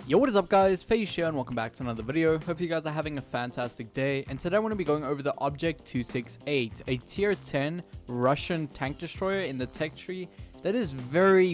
Yo, what is up guys, Face here and welcome back to another video. Hope you guys are having a fantastic day, and today I want to be going over the OBJ-268, a tier 10 Russian tank destroyer in the tech tree that is very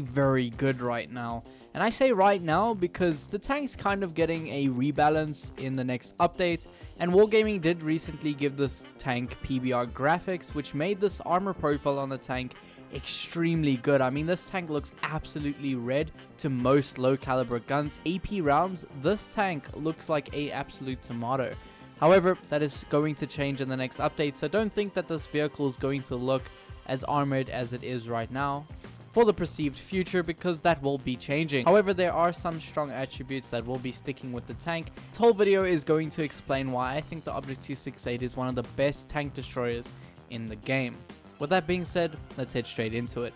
good right now. And I say right now because the tank's kind of getting a rebalance in the next update, and Wargaming did recently give this tank PBR graphics, which made this armor profile on the tank extremely good. I mean, this tank looks absolutely red to most low caliber guns. AP rounds, this tank looks like a absolute tomato. However, that is going to change in the next update, so don't think that this vehicle is going to look as armored as it is right now for the perceived future, because that will be changing. However, there are some strong attributes that will be sticking with the tank. This whole video is going to explain why I think the OBJ-268 is one of the best tank destroyers in the game. With that being said, let's head straight into it.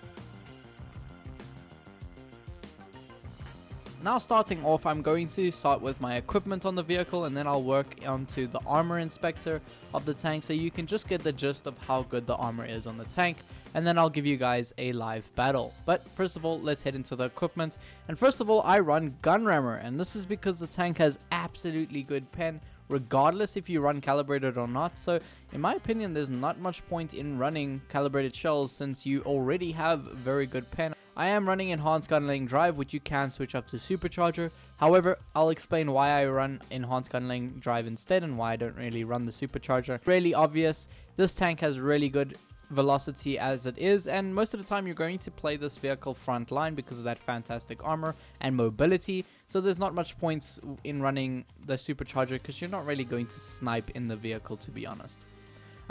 Now, starting off, I'm going to start with my equipment on the vehicle, and then I'll work onto the Armour Inspector of the tank, so you can just get the gist of how good the armor is on the tank, and then I'll give you guys a live battle. But first of all, let's head into the equipment. And first of all, I run gun rammer, and this is because the tank has absolutely good pen, regardless if you run calibrated or not. So in my opinion, there's not much point in running calibrated shells since you already have very good pen. I am running enhanced gun laying drive, which you can switch up to supercharger. However, I'll explain why I run enhanced gun laying drive instead and why I don't really run the supercharger. Really obvious, this tank has really good velocity as it is, and most of the time you're going to play this vehicle front line because of that fantastic armor and mobility. So there's not much points in running the supercharger because you're not really going to snipe in the vehicle, to be honest.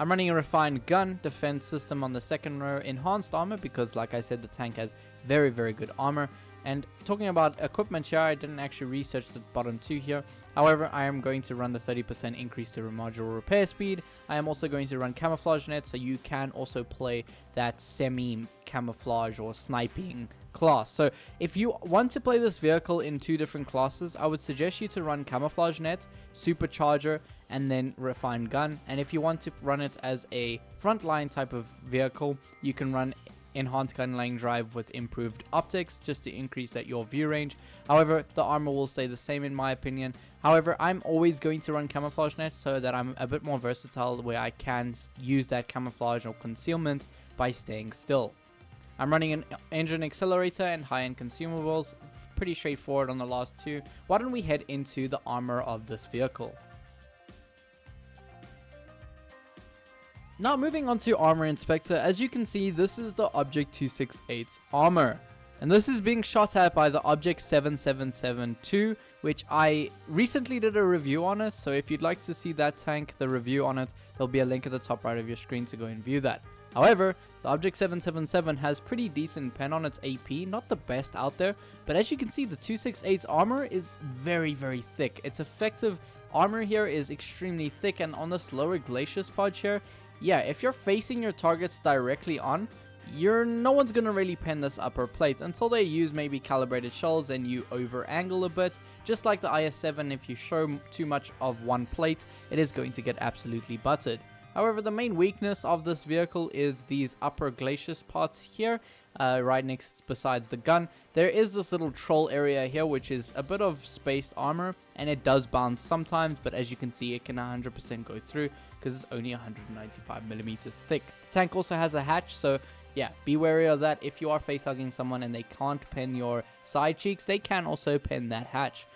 I'm running a refined gun defense system on the second row, enhanced armor because, like I said, the tank has very good armor. And talking about equipment here, I didn't actually research the bottom two here. However, I am going to run the 30% increase to module repair speed. I am also going to run camouflage net, so you can also play that semi camouflage or sniping class. So if you want to play this vehicle in two different classes, I would suggest you to run camouflage net, supercharger, and then refined gun. And if you want to run it as a frontline type of vehicle, you can run enhanced gun laying drive with improved optics just to increase your view range. However, the armor will stay the same in my opinion. However, I'm always going to run camouflage net so that I'm a bit more versatile, where I can use that camouflage or concealment by staying still. I'm running an engine accelerator and high-end consumables. Pretty straightforward on the last two. Why don't we head into the armor of this vehicle? Now, moving on to Armour Inspector, as you can see, this is the OBJ-268's armor. And this is being shot at by the OBJ-777-2, which I recently did a review on it. So if you'd like to see that tank, the review on it, there'll be a link at the top right of your screen to go and view that. However, the OBJ-777 has pretty decent pen on its AP, not the best out there, but as you can see, the 268's armor is very thick. Its effective armor here is extremely thick, and on this lower glacius pod here, yeah, if you're facing your targets directly on, no one's gonna really pen this upper plate until they use maybe calibrated shells and you over angle a bit. Just like the IS-7, if you show too much of one plate, it is going to get absolutely buttered. However, the main weakness of this vehicle is these upper glacius parts here, right next besides the gun. There is this little troll area here, which is a bit of spaced armor, and it does bounce sometimes, but as you can see, it can 100% go through because it's only 195mm thick. The tank also has a hatch, so yeah, be wary of that. If you are face hugging someone and they can't pen your side cheeks, they can also pen that hatch.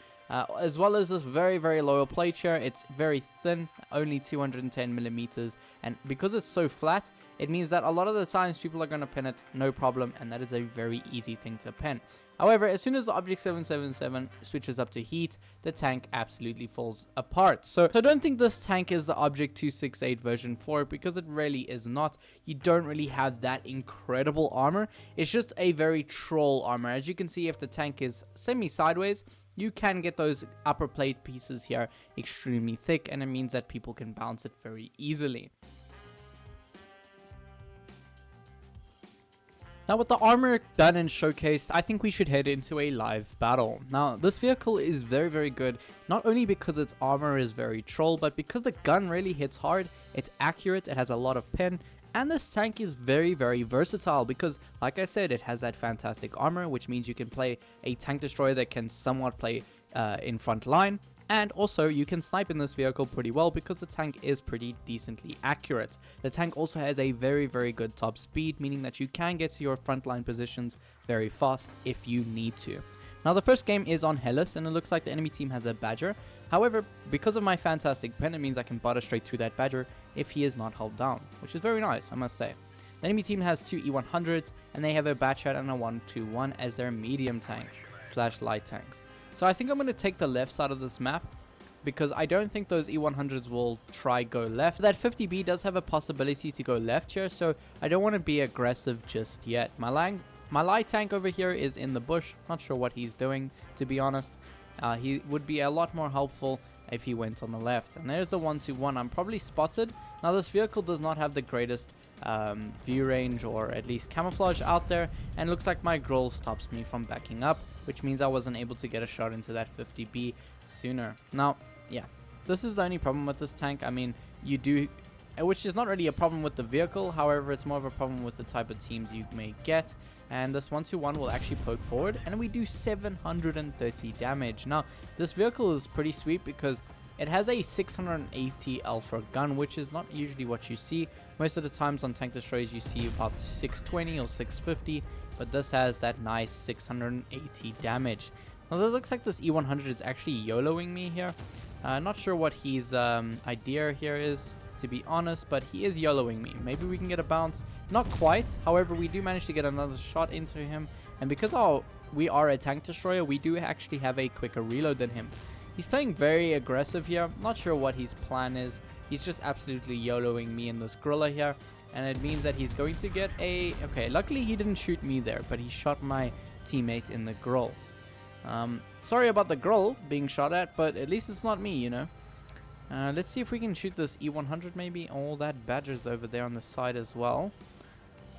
As well as this very lower plate here, it's very thin, only 210mm, and because it's so flat, it means that a lot of the times people are going to pen it no problem, and that is a very easy thing to pen. However, as soon as the OBJ-777 switches up to heat, the tank absolutely falls apart. So don't think this tank is the OBJ-268 version 4, because it really is not. You don't really have that incredible armor. It's just a very troll armor. As you can see, if the tank is semi-sideways, you can get those upper plate pieces here extremely thick, and it means that people can bounce it very easily. Now, with the armor done and showcased, I think we should head into a live battle. Now, this vehicle is very good, not only because its armor is very troll, but because the gun really hits hard, it's accurate, it has a lot of pen, And this tank is very versatile because, like I said, it has that fantastic armor, which means you can play a tank destroyer that can somewhat play in front line. And also, you can snipe in this vehicle pretty well because the tank is pretty decently accurate. The tank also has a very, very good top speed, meaning that you can get to your frontline positions very fast if you need to. Now, the first game is on Hellas, and it looks like the enemy team has a Badger. However, because of my fantastic pen, it means I can butter straight through that Badger if he is not held down, which is very nice, I must say. The enemy team has 2 E100s, and they have a Batchat and a 121 as their medium tanks / light tanks. So I think I'm going to take the left side of this map, because I don't think those E100s will try go left. That 50B does have a possibility to go left here, so I don't want to be aggressive just yet. My light tank over here is in the bush. Not sure what he's doing, to be honest. He would be a lot more helpful if he went on the left. And there's the 121. I'm probably spotted. Now, this vehicle does not have the greatest view range, or at least camouflage out there, and looks like my grill stops me from backing up, which means I wasn't able to get a shot into that 50B sooner. Now, yeah, this is the only problem with this tank. I mean, you do, which is not really a problem with the vehicle, however, it's more of a problem with the type of teams you may get. And this 121 will actually poke forward, and we do 730 damage. Now, this vehicle is pretty sweet because it has a 680 alpha gun, which is not usually what you see. Most of the times on tank destroyers you see about 620 or 650, but this has that nice 680 damage. Now, it looks like this E100 is actually YOLOing me here. Not sure what his idea here is, to be honest, but he is YOLOing me. Maybe we can get a bounce. Not quite. However, we do manage to get another shot into him, and because we are a tank destroyer, we do actually have a quicker reload than him. He's playing very aggressive here. Not sure what his plan is. He's just absolutely YOLOing me in this gorilla here, and it means that he's going to get a... Okay, luckily he didn't shoot me there, but he shot my teammate in the grill. Sorry about the grill being shot at, but at least it's not me, you know. Let's see if we can shoot this E100 maybe. Oh, that Badger's over there on the side as well.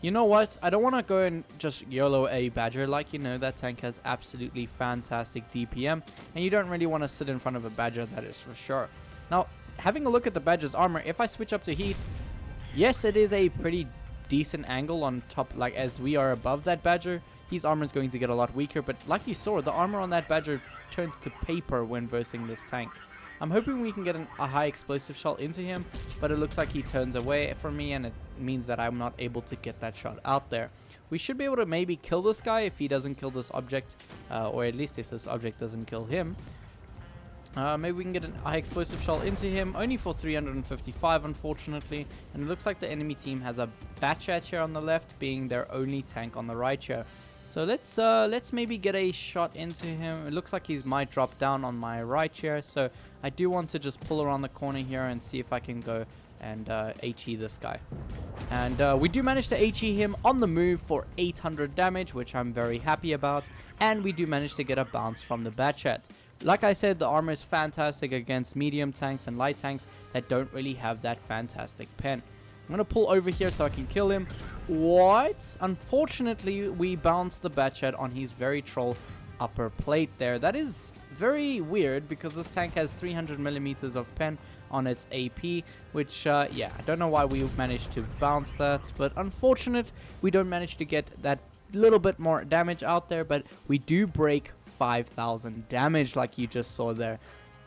You know what? I don't want to go and just YOLO a Badger. Like, you know, that tank has absolutely fantastic DPM, and you don't really want to sit in front of a Badger, that is for sure. Now, having a look at the Badger's armor, if I switch up to heat, yes, it is a pretty decent angle on top, like as we are above that Badger. His armor is going to get a lot weaker, but like you saw, the armor on that Badger turns to paper when versing this tank. I'm hoping we can get a high explosive shot into him, but it looks like he turns away from me, and it means that I'm not able to get that shot out there. We should be able to maybe kill this guy if he doesn't kill this object, or at least if this object doesn't kill him. Maybe we can get a high explosive shot into him, only for 355 unfortunately, and it looks like the enemy team has a Batchat here on the left, being their only tank on the right here. So let's maybe get a shot into him. It looks like he might drop down on my right here, so I do want to just pull around the corner here and see if I can go and HE this guy. And we do manage to HE him on the move for 800 damage, which I'm very happy about, and we do manage to get a bounce from the Batchat. Like I said, the armor is fantastic against medium tanks and light tanks that don't really have that fantastic pen. I'm going to pull over here so I can kill him. What? Unfortunately, we bounced the Batchat on his very troll upper plate there. That is very weird because this tank has 300 millimeters of pen on its AP, which, yeah, I don't know why we managed to bounce that, but unfortunate, we don't manage to get that little bit more damage out there, but we do break 5,000 damage like you just saw there.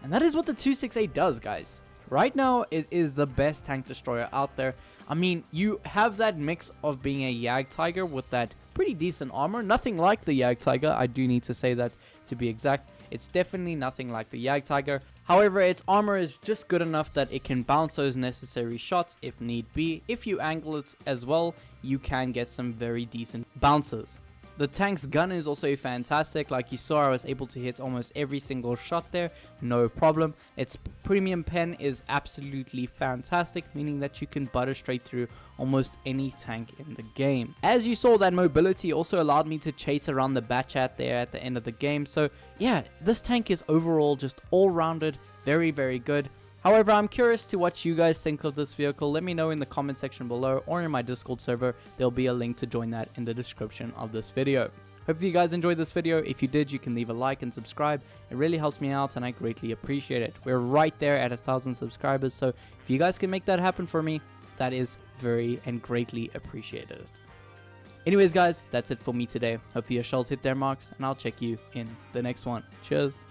And that is what the 268 does, guys. Right now, it is the best tank destroyer out there. I mean, you have that mix of being a Jagdtiger with that pretty decent armor. Nothing like the Jagdtiger, I do need to say that to be exact. It's definitely nothing like the Jagdtiger. However, its armor is just good enough that it can bounce those necessary shots if need be. If you angle it as well, you can get some very decent bounces. The tank's gun is also fantastic. Like you saw, I was able to hit almost every single shot there, no problem. Its premium pen is absolutely fantastic, meaning that you can butter straight through almost any tank in the game. As you saw, that mobility also allowed me to chase around the Batchat there at the end of the game. So yeah, this tank is overall just all-rounded, very, very good. However, I'm curious to what you guys think of this vehicle. Let me know in the comment section below or in my Discord server. There'll be a link to join that in the description of this video. Hopefully you guys enjoyed this video. If you did, you can leave a like and subscribe. It really helps me out and I greatly appreciate it. We're right there at 1,000 subscribers, so if you guys can make that happen for me, that is very and greatly appreciated. Anyways guys, that's it for me today. Hopefully your shells hit their marks and I'll check you in the next one. Cheers.